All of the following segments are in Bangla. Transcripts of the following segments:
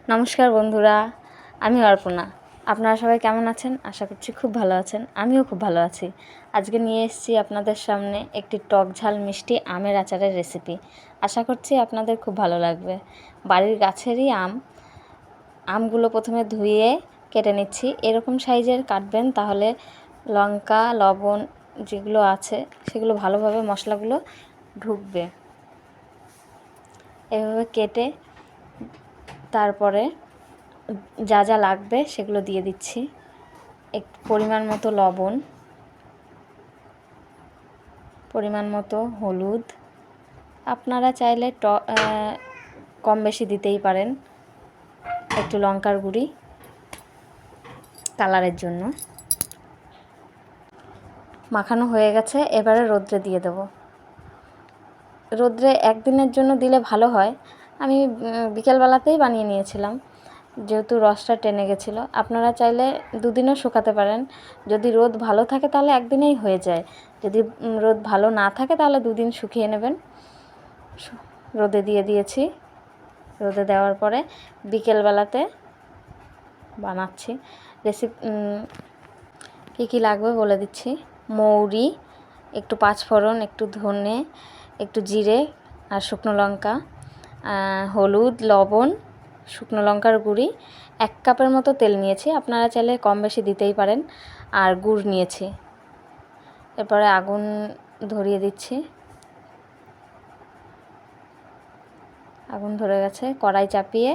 নমস্কার বন্ধুরা, আমি অর্পণা। আপনারা সবাই কেমন আছেন? আশা করছি খুব ভালো আছেন। আমিও খুব ভালো আছি। আজকে নিয়ে এসেছি আপনাদের সামনে একটি টক ঝাল মিষ্টি আমের আচারের রেসিপি। আশা করছি আপনাদের খুব ভালো লাগবে। বাড়ির গাছেরই আমগুলো প্রথমে ধুয়ে কেটে নিচ্ছি। এরকম সাইজের কাটবেন, তাহলে লঙ্কা, লবণ যেগুলো আছে সেগুলো ভালোভাবে মশলাগুলো ঢুকবে। এভাবে কেটে তারপরে যা যা লাগবে সেগুলো দিয়ে দিচ্ছি। একটু পরিমাণ মতো লবণ, পরিমাণ মতো হলুদ, আপনারা চাইলে কম বেশি দিতেই পারেন। একটু লঙ্কার গুঁড়ি কালারের জন্য। মাখানো হয়ে গেছে, এবারে রোদ্রে দিয়ে দেব। রোদ্রে একদিনের জন্য দিলে ভালো হয়। আমি বিকেলবেলাতেই বানিয়ে নিয়েছিলাম, যেহেতু রসটা টেনে গেছিলো। আপনারা চাইলে দুদিনও শুকাতে পারেন। যদি রোদ ভালো থাকে তাহলে একদিনেই হয়ে যায়। যদি রোদ ভালো না থাকে তাহলে দুদিন শুকিয়ে নেবেন। রোদে দিয়ে দিয়েছি। রোদে দেওয়ার পরে বিকেলবেলাতে বানাচ্ছি। কী কী লাগবে বলে দিচ্ছি। মৌরি, একটু পাঁচফোড়ন, একটু ধনে, একটু জিরে আর শুকনো লঙ্কা, হলুদ, লবণ, শুকনো লঙ্কার গুঁড়ি, 1 কাপের মতো তেল নিয়েছি। আপনারা চাইলে কম বেশি দিতেই পারেন। আর গুড় নিয়েছি। এরপরে আগুন ধরিয়ে দিচ্ছি। আগুন ধরে গেছে। কড়াই চাপিয়ে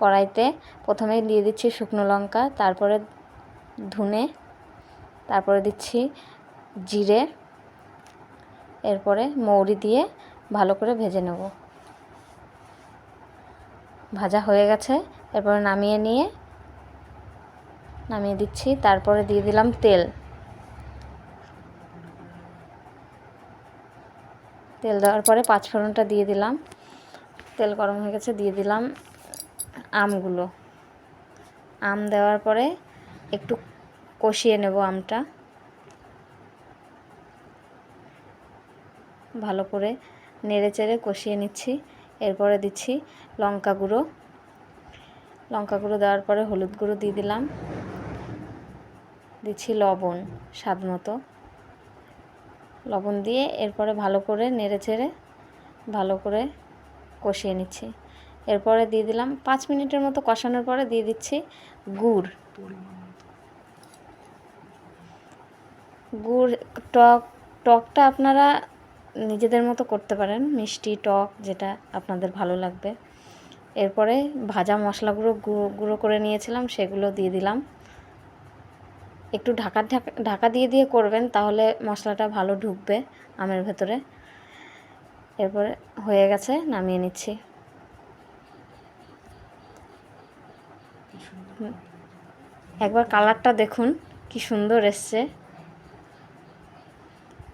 কড়াইতে প্রথমেই দিয়ে দিচ্ছি শুকনো লঙ্কা, তারপরে ধনে, তারপরে দিচ্ছি জিরে, এরপরে মৌরি দিয়ে ভালো করে ভেজে নেব। ভাজা হয়ে গেছে, এরপরে নামিয়ে দিচ্ছি। তারপরে দিয়ে দিলাম তেল। তেল দেওয়ার পরে পাঁচফোড়নটা দিয়ে দিলাম। তেল গরম হয়ে গেছে, দিয়ে দিলাম আমগুলো। আম দেওয়ার পরে একটু কষিয়ে নেব আমটা ভালো করে, নেড়ে চেড়ে কষিয়ে নিচ্ছি। এরপরে দিচ্ছি লঙ্কা গুঁড়ো। লঙ্কা গুঁড়ো দেওয়ার পরে হলুদ গুঁড়ো দিয়ে দিলাম। দিচ্ছি লবণ স্বাদ মতো। লবণ দিয়ে এরপরে ভালো করে নেড়ে চেড়ে ভালো করে কষিয়ে নিচ্ছি। এরপরে দিয়ে দিলাম 5 মিনিটের মতো কষানোর পরে দিয়ে দিচ্ছি গুড়। টকটা আপনারা নিজেদের মতো করতে পারেন, মিষ্টি টক যেটা আপনাদের ভালো লাগবে। এরপরে ভাজা মশলাগুলো গুঁড়ো করে নিয়েছিলাম সেগুলো দিয়ে দিলাম। একটু ঢাকা দিয়ে করবেন, তাহলে মশলাটা ভালো ঢুকবে আমের ভেতরে। এরপরে হয়ে গেছে, নামিয়ে নিচ্ছি। একবার কালারটা দেখুন কি সুন্দর এসছে।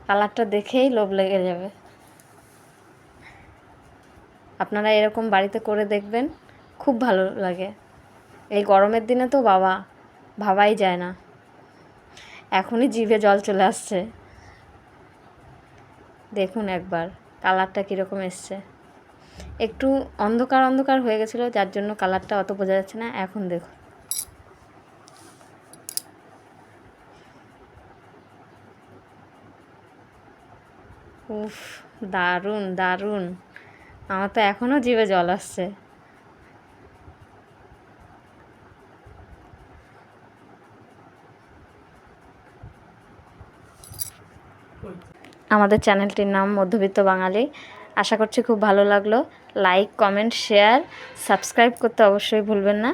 কালারটা দেখেই লোভ লেগে যাবে। আপনারা এরকম বাড়িতে করে দেখবেন, খুব ভালো লাগে। এই গরমের দিনে তো ভাবাই যায় না। এখনই জিভে জল চলে আসছে। দেখুন একবার কালারটা কীরকম এসছে। একটু অন্ধকার হয়ে গেছিলো, যার জন্য কালারটা অত বোঝা যাচ্ছে না। এখন দেখুন, উফ, দারুণ দারুণ। আমার তো এখনও জিভে জল আসছে। আমাদের চ্যানেলটির নাম মধ্যবিত্ত বাঙালি। আশা করছি খুব ভালো লাগলো। লাইক, কমেন্ট, শেয়ার, সাবস্ক্রাইব করতে অবশ্যই ভুলবেন না।